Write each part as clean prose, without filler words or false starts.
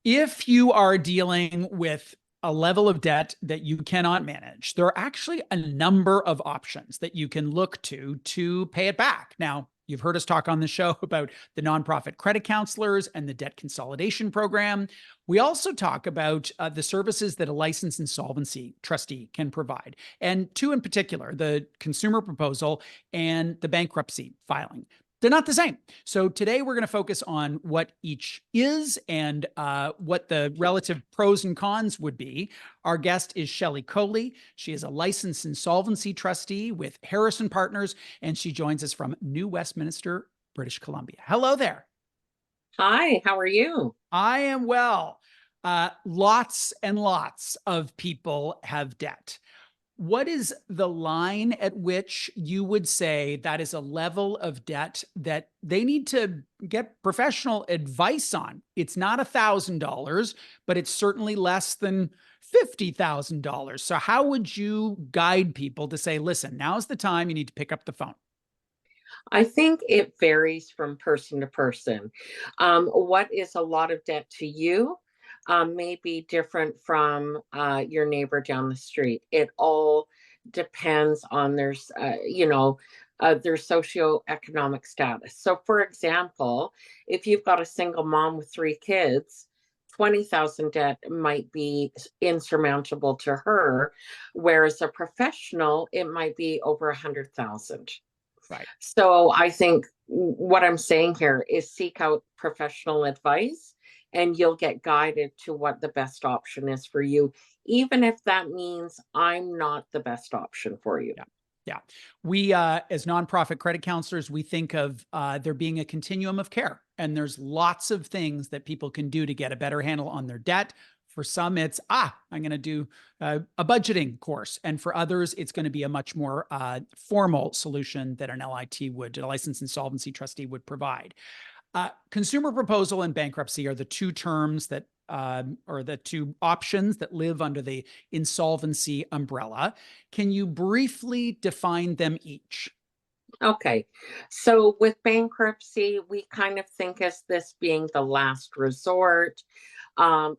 If you are dealing with a level of debt that you cannot manage, there are actually a number of options that you can look to pay it back. Now, you've heard us talk on the show about the nonprofit credit counselors and the debt consolidation program. We also talk about the services that a licensed insolvency trustee can provide, and two in particular, the consumer proposal and the bankruptcy filing. They're not the same. So today we're going to focus on what each is and what the relative pros and cons would be. Our guest is Shelley Coley. She is a licensed insolvency trustee with Harrison Partners, and she joins us from New Westminster, British Columbia. Hello there. Hi, how are you? I am well. Lots and lots of people have debt. What is the line at which you would say that is a level of debt that they need to get professional advice on? It's not $1,000, but it's certainly less than $50,000. So how would you guide people to say, listen, now's the time you need to pick up the phone? I think it varies from person to person. What is a lot of debt to you may be different from your neighbor down the street. It all depends on their socioeconomic status. So, for example, if you've got a single mom with three kids, 20,000 debt might be insurmountable to her, whereas a professional, it might be over 100,000. Right. So I think what I'm saying here is seek out professional advice and you'll get guided to what the best option is for you, even if that means I'm not the best option for you. Yeah. Yeah. We, as nonprofit credit counselors, we think of there being a continuum of care. And there's lots of things that people can do to get a better handle on their debt. For some, it's, I'm going to do a budgeting course. And for others, it's going to be a much more formal solution that an LIT would, a licensed insolvency trustee would provide. Consumer proposal and bankruptcy are the two terms that or the two options that live under the insolvency umbrella. Can you briefly define them each? Okay. So with bankruptcy, we kind of think as this being the last resort.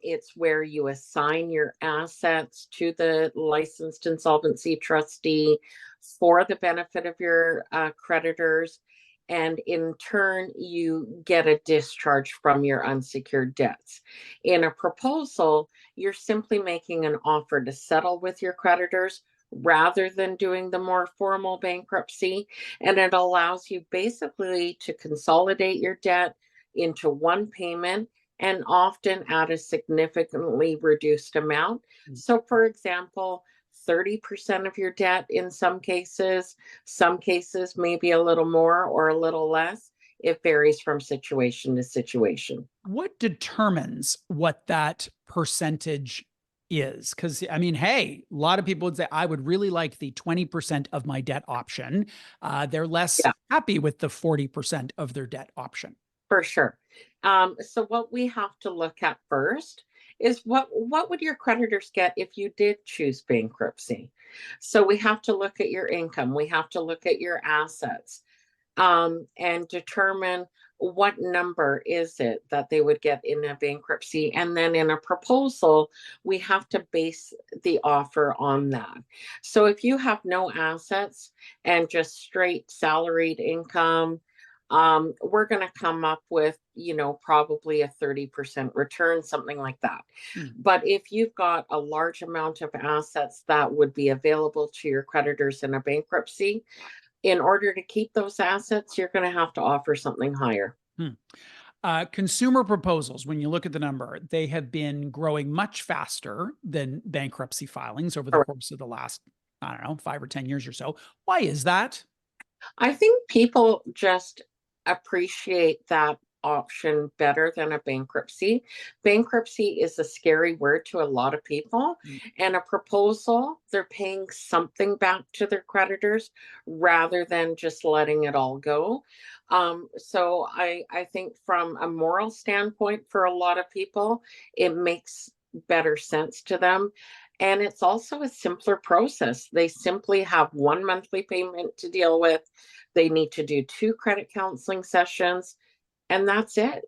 It's where you assign your assets to the licensed insolvency trustee for the benefit of your creditors. And in turn, you get a discharge from your unsecured debts. In a proposal, you're simply making an offer to settle with your creditors rather than doing the more formal bankruptcy. And it allows you basically to consolidate your debt into one payment and often at a significantly reduced amount. So, for example, 30% of your debt in some cases maybe a little more or a little less. It varies from situation to situation. What determines what that percentage is? Because, I mean, hey, a lot of people would say, I would really like the 20% of my debt option. They're less Yeah, happy with the 40% of their debt option. for sure. So what we have to look at first is what would your creditors get if you did choose bankruptcy? So we have to look at your income. We have to look at your assets. And determine what number is it that they would get in a bankruptcy. And then in a proposal, we have to base the offer on that. So if you have no assets and just straight salaried income, we're going to come up with, probably a 30% return, something like that. Hmm. But if you've got a large amount of assets that would be available to your creditors in a bankruptcy, in order to keep those assets, you're going to have to offer something higher. Hmm. Consumer proposals, when you look at the number, they have been growing much faster than bankruptcy filings over the Correct. course of the last, I don't know, 5 or 10 years or so. Why is that? I think people just appreciate that option better than a bankruptcy. Bankruptcy is a scary word to a lot of people, Mm. and a proposal, they're paying something back to their creditors rather than just letting it all go. So I think from a moral standpoint, for a lot of people, it makes better sense to them. And it's also a simpler process. They simply have one monthly payment to deal with. They need to do two credit counseling sessions, and that's it.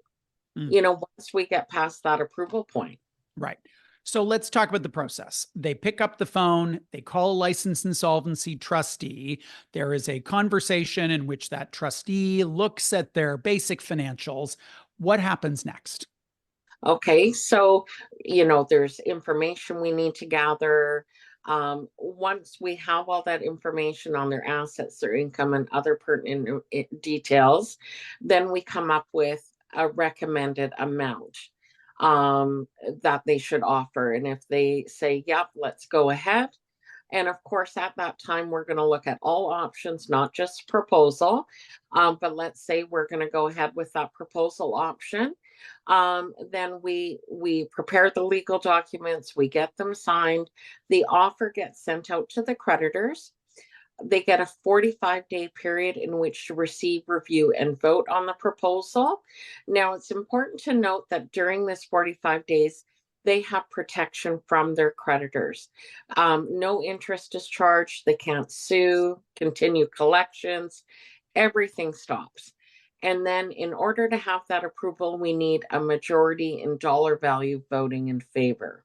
Mm. Once we get past that approval point. Right. So let's talk about the process. They pick up the phone, they call a licensed insolvency trustee. There is a conversation in which that trustee looks at their basic financials. What happens next? Okay, so there's information we need to gather. Once we have all that information on their assets, their income, and other pertinent details, then we come up with a recommended amount that they should offer. And if they say, yep, let's go ahead. And of course, at that time, we're going to look at all options, not just proposal. But let's say we're going to go ahead with that proposal option. Then we prepare the legal documents, we get them signed. The offer gets sent out to the creditors. They get a 45-day period in which to receive, review, and vote on the proposal. Now, it's important to note that during this 45 days, they have protection from their creditors. No interest is charged. They can't sue, continue collections. Everything stops. And then in order to have that approval, we need a majority in dollar value voting in favor.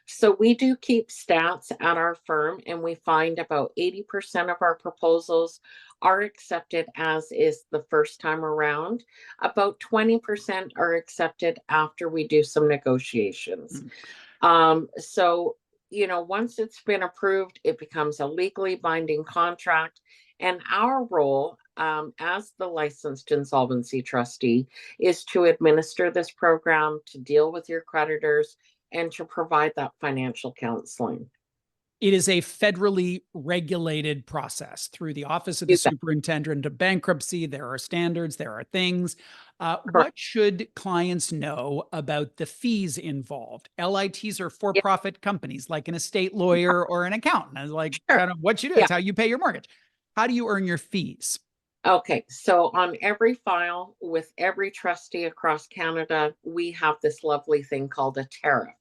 So we do keep stats at our firm, and we find about 80% of our proposals are accepted as is the first time around. About 20% are accepted after we do some negotiations. So, once it's been approved, it becomes a legally binding contract. And our role as the licensed insolvency trustee is to administer this program, to deal with your creditors, and to provide that financial counseling. It is a federally regulated process through the Office of the You bet. Superintendent of Bankruptcy. There are standards, there are things. Correct. What should clients know about the fees involved? LITs are for Yeah, profit companies like an estate lawyer or an accountant. It's like sure. kind of what you do, Yeah. it's how you pay your mortgage. How do you earn your fees? Okay, so on every file with every trustee across Canada, we have this lovely thing called a tariff,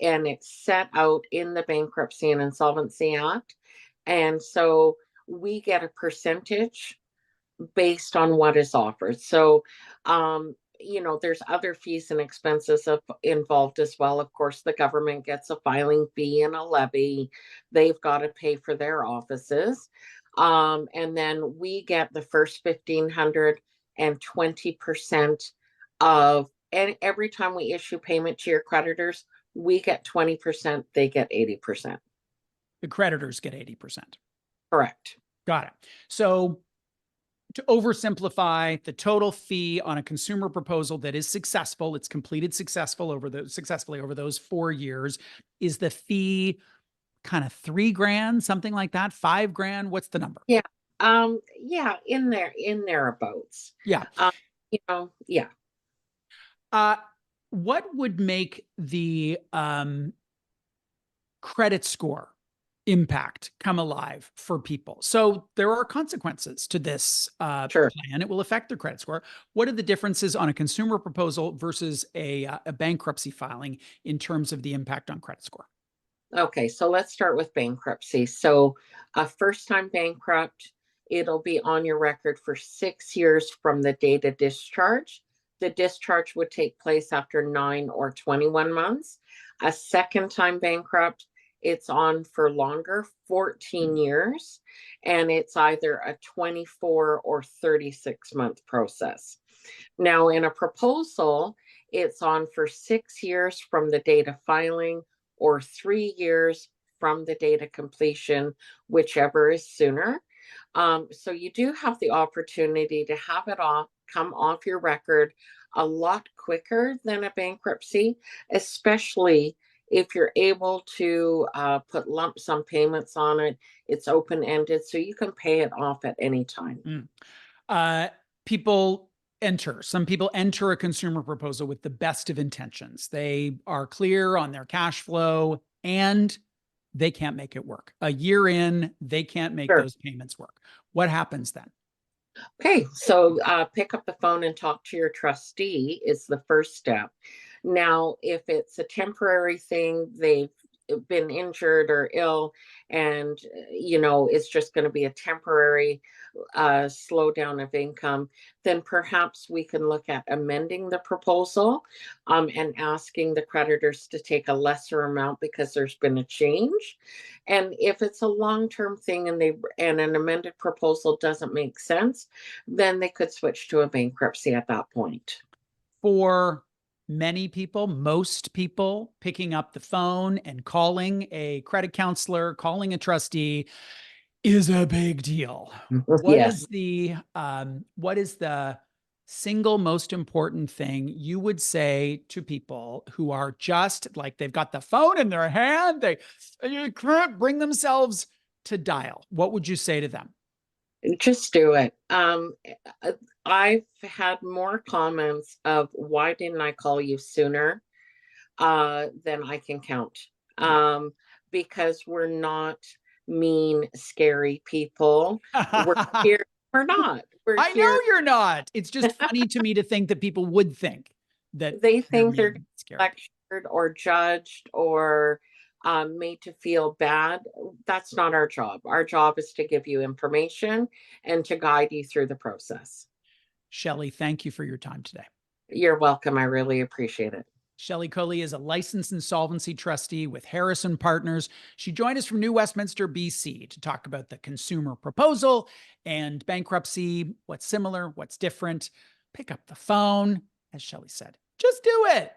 and it's set out in the Bankruptcy and Insolvency Act. And so we get a percentage based on what is offered. So, there's other fees and expenses involved as well. Of course, the government gets a filing fee and a levy. They've got to pay for their offices. And then we get the first 1,500 and 20% of, and every time we issue payment to your creditors, we get 20%, they get 80%. The creditors get 80%. Correct. Got it. So to oversimplify, the total fee on a consumer proposal that is successful, it's completed successfully over those 4 years, is the fee kind of $3,000, something like that, $5,000? What's the number? Yeah. Yeah, in thereabouts. Yeah. Um, yeah. Uh, what would make the credit score impact come alive for people? So there are consequences to this Sure. plan. It will affect their credit score. What are the differences on a consumer proposal versus a bankruptcy filing in terms of the impact on credit score? Okay, so let's start with bankruptcy. So a first time bankrupt, it'll be on your record for 6 years from the date of discharge. The discharge would take place after 9 or 21 months. A second time bankrupt, it's on for longer, 14 years, and it's either a 24 or 36-month process. Now, in a proposal, it's on for 6 years from the date of filing or 3 years from the date of completion, whichever is sooner. So you do have the opportunity to have it come off your record a lot quicker than a bankruptcy, especially if you're able to put lump sum payments on it. It's open ended, so you can pay it off at any time. Some people enter a consumer proposal with the best of intentions. They are clear on their cash flow and they can't make it work. A year in, they can't make Sure. those payments work. What happens then? Okay, so pick up the phone and talk to your trustee is the first step. Now, if it's a temporary thing, they've been injured or ill, and it's just going to be a temporary slowdown of income, then perhaps we can look at amending the proposal, and asking the creditors to take a lesser amount because there's been a change. And if it's a long-term thing and an amended proposal doesn't make sense, then they could switch to a bankruptcy at that point. For many people, most people, picking up the phone and calling a credit counselor, calling a trustee is a big deal. Yes. What is the single most important thing you would say to people who are just like, they've got the phone in their hand, they can't bring themselves to dial? What would you say to them? Just do it. I've had more comments of why didn't I call you sooner than I can count. Yeah. Because we're not mean, scary people. We're I here. We're not. We're know here. you're not. It's just funny to me to think that people would think that They you're think they're being scary. lectured or judged or made to feel bad. That's not our job. Our job is to give you information and to guide you through the process. Shelley, thank you for your time today. You're welcome. I really appreciate it. Shelley Coley is a licensed insolvency trustee with Harrison Partners. She joined us from New Westminster, BC, to talk about the consumer proposal and bankruptcy, what's similar, what's different. Pick up the phone, as Shelley said. Just do it.